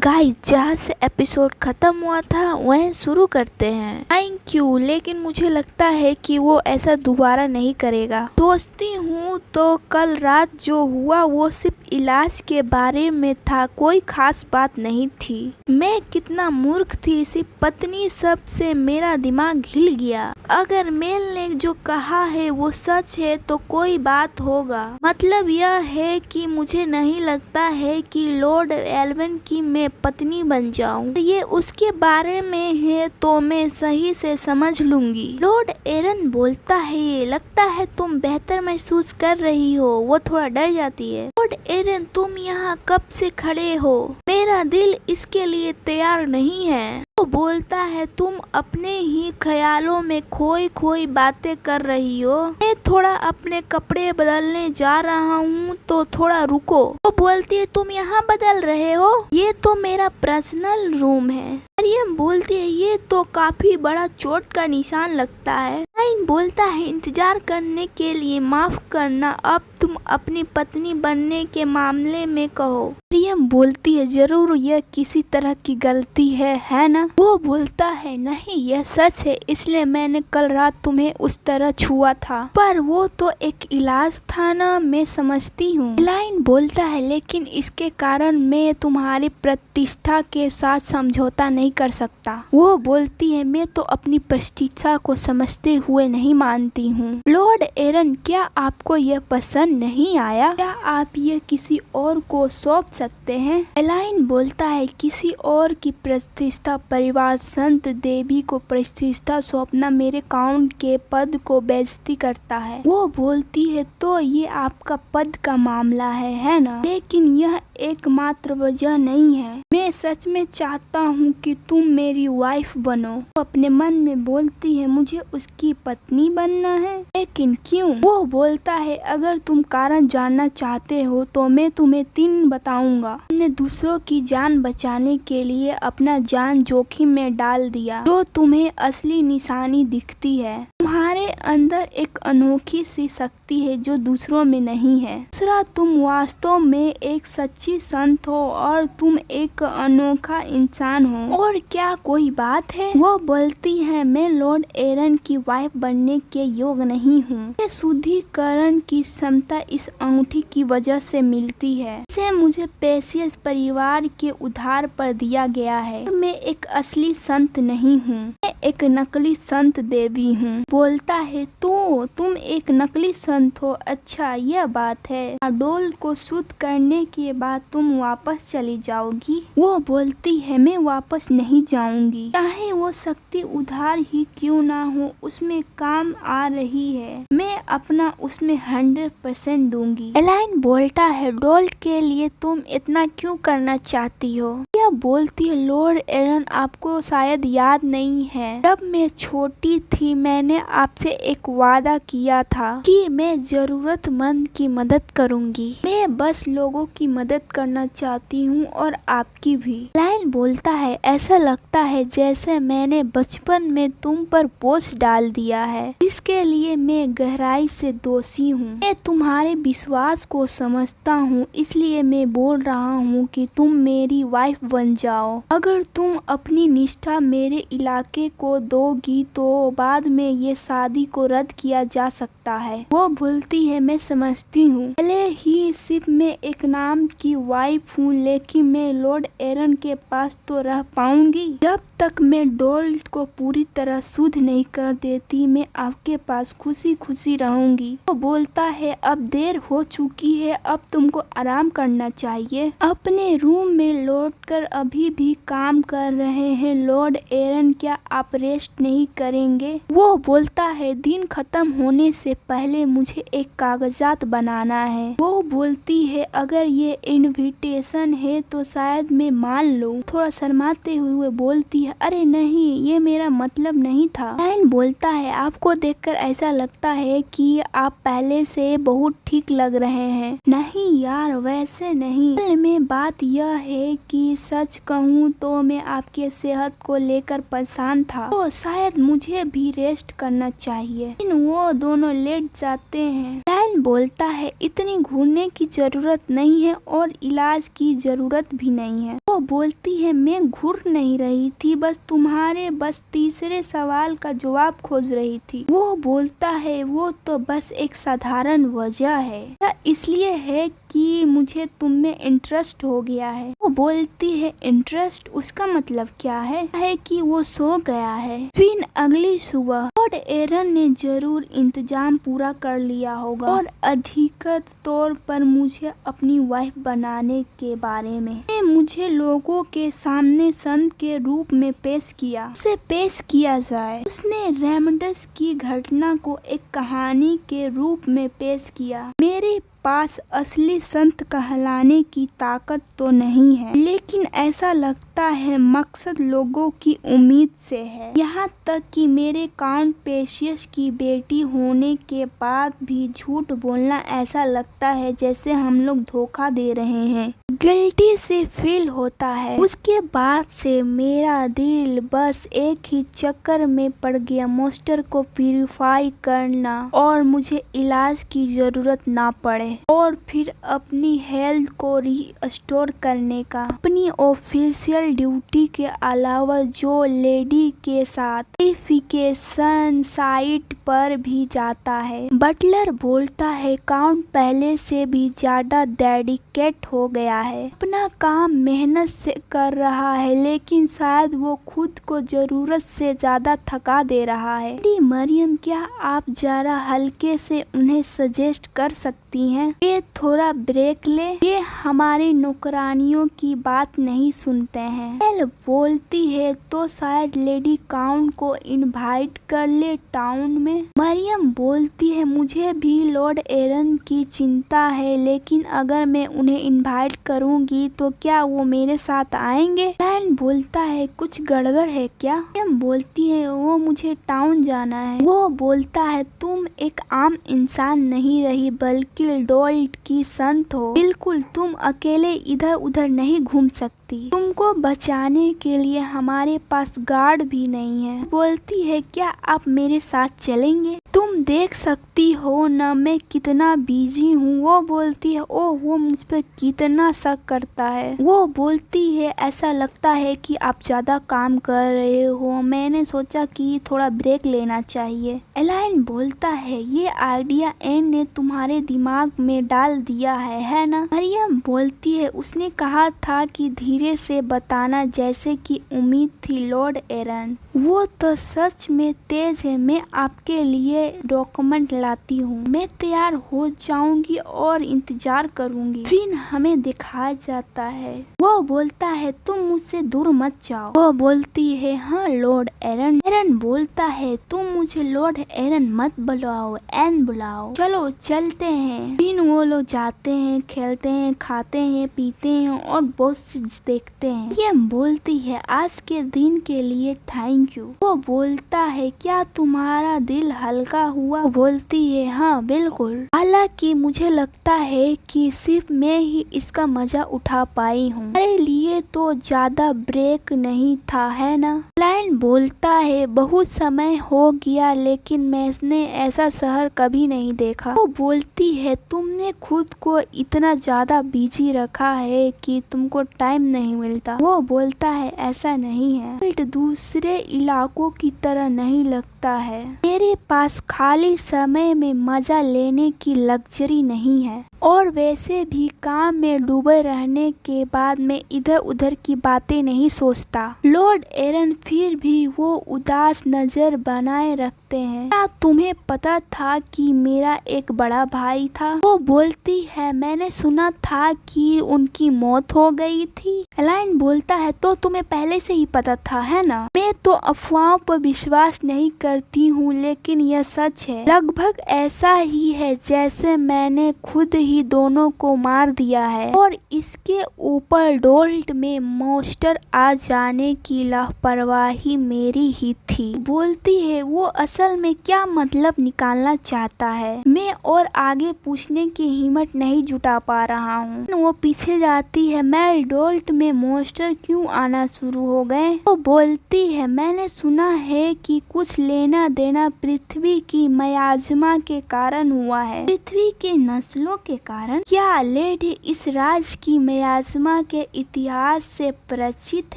Guys, जहाँ से episode खत्म हुआ था वहीं शुरू करते हैं। Thank you. लेकिन मुझे लगता है कि वो ऐसा दोबारा नहीं करेगा। सोचती हूँ तो कल रात जो हुआ वो सिर्फ इलाज के बारे में था, कोई खास बात नहीं थी। मैं कितना मूर्ख थी, सिर्फ पत्नी सब से मेरा दिमाग हिल गया। अगर मेल ने जो कहा है वो सच है तो कोई बात होगा। मतलब यह है कि मुझे नहीं लगता है कि लॉर्ड एल्वन की मैं पत्नी बन जाऊं। ये उसके बारे में है तो मैं सही से समझ लूंगी। लॉर्ड एरन बोलता है, लगता है तुम बेहतर महसूस कर रही हो। वो थोड़ा डर जाती है। लॉर्ड एरन, तुम यहाँ कब से खड़े हो? मेरा दिल इसके लिए तैयार नहीं है। वो बोलता है, तुम अपने ही ख्यालों में खोई खोई बातें कर रही हो। मैं थोड़ा अपने कपड़े बदलने जा रहा हूँ तो थोड़ा रुको। वो बोलती है, तुम यहाँ बदल रहे हो? ये तो मेरा पर्सनल रूम है। मरियम बोलती है, ये तो काफी बड़ा चोट का निशान लगता है। लाइन बोलता है, इंतजार करने के लिए माफ करना, अब तुम अपनी पत्नी बनने के मामले में कहो। मरियम बोलती है, जरूर यह किसी तरह की गलती है ना? वो बोलता है, नहीं यह सच है, इसलिए मैंने कल रात तुम्हें उस तरह छुआ था। पर वो तो एक इलाज था ना, मैं समझती हूँ। लाइन बोलता है, लेकिन इसके कारण मैं तुम्हारी प्रतिष्ठा के साथ समझौता नहीं कर सकता। वो बोलती है, मैं तो अपनी प्रतिष्ठा को समझते हुए नहीं मानती हूँ। लॉर्ड एरन, क्या आपको यह पसंद नहीं आया? क्या आप ये किसी और को सौंप सकते हैं? एलाइन बोलता है, किसी और की प्रतिष्ठा, परिवार, संत देवी को प्रतिष्ठा सौंपना मेरे काउंट के पद को बेइज्जती करता है। वो बोलती है, तो ये आपका पद का मामला है ना? लेकिन यह एकमात्र वजह नहीं है। मैं सच में चाहता हूँ कि तुम मेरी वाइफ बनो। वो अपने मन में बोलती है, मुझे उसकी पत्नी बनना है, लेकिन क्यों? वो बोलता है, अगर तुम कारण जानना चाहते हो तो मैं तुम्हें 3 बताऊंगा। तुमने दूसरों की जान बचाने के लिए अपना जान जोखिम में डाल दिया, जो तुम्हें असली निशानी दिखती है। तुम्हारे अंदर एक अनोखी सी शक्ति है जो दूसरों में नहीं है। दूसरा, तुम वास्तव में एक सच्ची संत हो और तुम एक अनोखा इंसान हो। और क्या कोई बात है? वो बोलती है, मैं लॉर्ड एरन की वाइफ बनने के योग्य नहीं हूँ। ये शुद्धिकरण की क्षमता इस अंगूठी की वजह से मिलती है। इसे मुझे पेशियस परिवार के उधार पर दिया गया है। मैं एक असली संत नहीं हूँ, मैं एक नकली संत देवी हूँ। बोलता है, तो तुम एक नकली संत हो? अच्छा, यह बात है। डोल को शुद्ध करने के बाद तुम वापस चली जाओगी? वो बोलती है, मैं वापस नहीं जाऊंगी, चाहे वो शक्ति उधार ही क्यों ना हो, उसमें काम आ रही है। मैं अपना उसमें 100% दूंगी। एलाइन बोलता है, डोल के लिए तुम इतना क्यों करना चाहती हो? यह बोलती है, लॉर्ड एरन, आपको शायद याद नहीं है, जब मैं छोटी थी मैंने आपसे एक वादा किया था कि मैं जरूरतमंद की मदद करूंगी। मैं बस लोगों की मदद करना चाहती हूँ और आपकी भी। लाइन बोलता है, ऐसा लगता है जैसे मैंने बचपन में तुम पर बोझ डाल दिया है, इसके लिए मैं गहराई से दोषी हूँ। मैं तुम्हारे विश्वास को समझता हूँ, इसलिए मैं बोल रहा हूँ कि तुम मेरी वाइफ बन जाओ। अगर तुम अपनी निष्ठा मेरे इलाके को दोगी तो बाद में ये शादी को रद्द किया जा सकता है। वो बोलती है, मैं समझती हूँ, पहले ही सिर्फ मैं एक नाम की वाइफ हूँ, लेकिन मैं लॉर्ड एरन के पास तो रह पाऊंगी। जब तक मैं डोल को पूरी तरह शुद्ध नहीं कर देती, मैं आपके पास खुशी खुशी रहूंगी। वो बोलता है, अब देर हो चुकी है, अब तुमको आराम करना चाहिए। अपने रूम में लौटकर अभी भी काम कर रहे हैं लॉर्ड एरन, क्या आप रेस्ट नहीं करेंगे? वो बोलता है, दिन खत्म होने से पहले मुझे एक कागजात बनाना है। वो बोलती है, अगर ये इनविटेशन है तो शायद मैं मान लूं। थोड़ा शर्माते हुए बोलती है, अरे नहीं, ये मेरा मतलब नहीं था। लाइन बोलता है, आपको देखकर ऐसा लगता है कि आप पहले से बहुत ठीक लग रहे हैं। नहीं यार, वैसे नहीं, असल में बात यह है कि सच कहूँ तो मैं आपके सेहत को लेकर परेशान था, तो शायद मुझे भी रेस्ट करना चाहिए। लेकिन वो दोनों लेट जाते हैं। लाइन बोलता है, इतनी घूरने की जरूरत नहीं है और इलाज की जरूरत भी नहीं है। वो बोलती है मैं घूर नहीं रही थी, बस तीसरे सवाल का जवाब खोज रही थी। वो बोलता है वो तो बस एक साधारण वजह है, या इसलिए है कि मुझे तुम में इंटरेस्ट हो गया है। वो बोलती है इंटरेस्ट, उसका मतलब क्या है कि वो सो गया है। फिर अगली सुबह लॉर्ड एरन ने जरूर इंतजाम पूरा कर लिया होगा और अधिकृत तौर पर मुझे अपनी वाइफ बनाने के बारे में मुझे लोगों के सामने संत के रूप में पेश किया। उसे पेश किया जाए। उसने रेमडस की घटना को एक कहानी के रूप में पेश किया। मेरे पास असली संत कहलाने की ताकत तो नहीं है, लेकिन ऐसा लगता है मकसद लोगों की उम्मीद से है। यहाँ तक कि मेरे काउंट पेशियस की बेटी होने के बाद भी झूठ बोलना ऐसा लगता है जैसे हम लोग धोखा दे रहे हैं। गिल्टी से फील होता है। उसके बाद से मेरा दिल बस एक ही चक्कर में पड़ गया, मॉन्स्टर को प्यूरिफाई करना और मुझे इलाज की जरूरत ना पड़े और फिर अपनी हेल्थ को रीस्टोर करने का। अपनी ऑफिशियल ड्यूटी के अलावा जो लेडी के साथ वेरिफिकेशन साइट पर भी जाता है। बटलर बोलता है काउंट पहले से भी ज्यादा डेडिकेट हो गया है, अपना काम मेहनत से कर रहा है, लेकिन शायद वो खुद को जरूरत से ज्यादा थका दे रहा है। मरियम, क्या आप जरा हल्के से उन्हें सजेस्ट कर सकती हैं ये थोड़ा ब्रेक ले? ये हमारी नौकरानियों की बात नहीं सुनते हैं। एल बोलती है तो शायद लेडी काउंट को इनवाइट कर ले टाउन में। मरियम बोलती है मुझे भी लॉर्ड एरन की चिंता है, लेकिन अगर मैं उन्हें इनवाइट करूंगी तो क्या वो मेरे साथ आएंगे? लाइन बोलता है कुछ गड़बड़ है क्या? मरियम बोलती है वो मुझे टाउन जाना है। वो बोलता है तुम एक आम इंसान नहीं रही बल्कि डोल्ट की संत हो। बिल्कुल, तुम अकेले इधर उधर नहीं घूम सकती। तुमको बचाने के लिए हमारे पास गार्ड भी नहीं है। बोलती है क्या आप मेरे साथ चलेंगे? तुम देख सकती हो न मैं कितना बिजी हूँ। वो बोलती है ओह वो मुझ पर कितना शक करता है। वो बोलती है ऐसा लगता है कि आप ज्यादा काम कर रहे हो, मैंने सोचा कि थोड़ा ब्रेक लेना चाहिए। एलाइन बोलता है ये आइडिया एन ने तुम्हारे दिमाग में डाल दिया है ना? मरियम बोलती है उसने कहा था कि धीरे से बताना जैसे कि उम्मीद थी लॉर्ड एरन। वो तो सच में तेज है। मैं आपके लिए डॉक्यूमेंट लाती हूँ। मैं तैयार हो जाऊंगी और इंतजार करूंगी। फिर हमें दिखाया जाता है। वो बोलता है तुम मुझसे दूर मत जाओ। वो बोलती है हाँ लॉर्ड एरन। एरन बोलता है तुम मुझे लॉर्ड एरन मत बुलाओ, एन बुलाओ। चलो चलते हैं। फिर वो लोग जाते हैं, खेलते हैं, खाते हैं, पीते हैं और बहुत चीज देखते हैं। ये बोलती है आज के दिन के लिए थैंक यू। वो बोलता है क्या तुम्हारा दिल हल्का हुआ? बोलती है हाँ बिल्कुल, हालांकि मुझे लगता है कि सिर्फ मैं ही इसका मजा उठा पाई हूँ। मेरे लिए तो ज्यादा ब्रेक नहीं था है ना? लाइन बोलता है बहुत समय हो गया लेकिन मैंने ऐसा शहर कभी नहीं देखा। वो बोलती है तुमने खुद को इतना ज्यादा बिजी रखा है कि तुमको टाइम नहीं मिलता। वो बोलता है ऐसा नहीं है, दूसरे इलाकों की तरह नहीं लगता है। मेरे पास खाली समय में मजा लेने की लग्जरी नहीं है और वैसे भी काम में डूबे रहने के बाद मैं इधर उधर की बातें नहीं सोचता। लॉर्ड एरन फिर भी वो उदास नजर बनाए रखते हैं। क्या तुम्हें पता था कि मेरा एक बड़ा भाई था? वो बोलती है मैंने सुना था कि उनकी मौत हो गई थी। एलाइन बोलता है तो तुम्हें पहले से ही पता था है ना? मैं तो अफवाहों पर विश्वास नहीं करती हूँ लेकिन यह सच है। लगभग ऐसा ही है जैसे मैंने खुद ही दोनों को मार दिया है और इसके ऊपर डोल्ट में मॉन्स्टर आ जाने की लापरवाही मेरी ही थी। बोलती है वो असल में क्या मतलब निकालना चाहता है? मैं और आगे पूछने की हिम्मत नहीं जुटा पा रहा हूँ। वो पीछे जाती है मैं डोल्ट में मॉन्स्टर क्यों आना शुरू हो गए? वो बोलती है मैंने सुना है कि कुछ लेने लेना देना पृथ्वी की मियाज़मा के कारण हुआ है, पृथ्वी की नस्लों के कारण। क्या लेडी इस राज की मियाज़मा के इतिहास से परिचित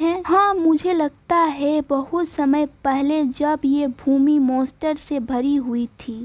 हैं? हाँ, मुझे लगता है बहुत समय पहले जब ये भूमि मॉन्स्टर से भरी हुई थी।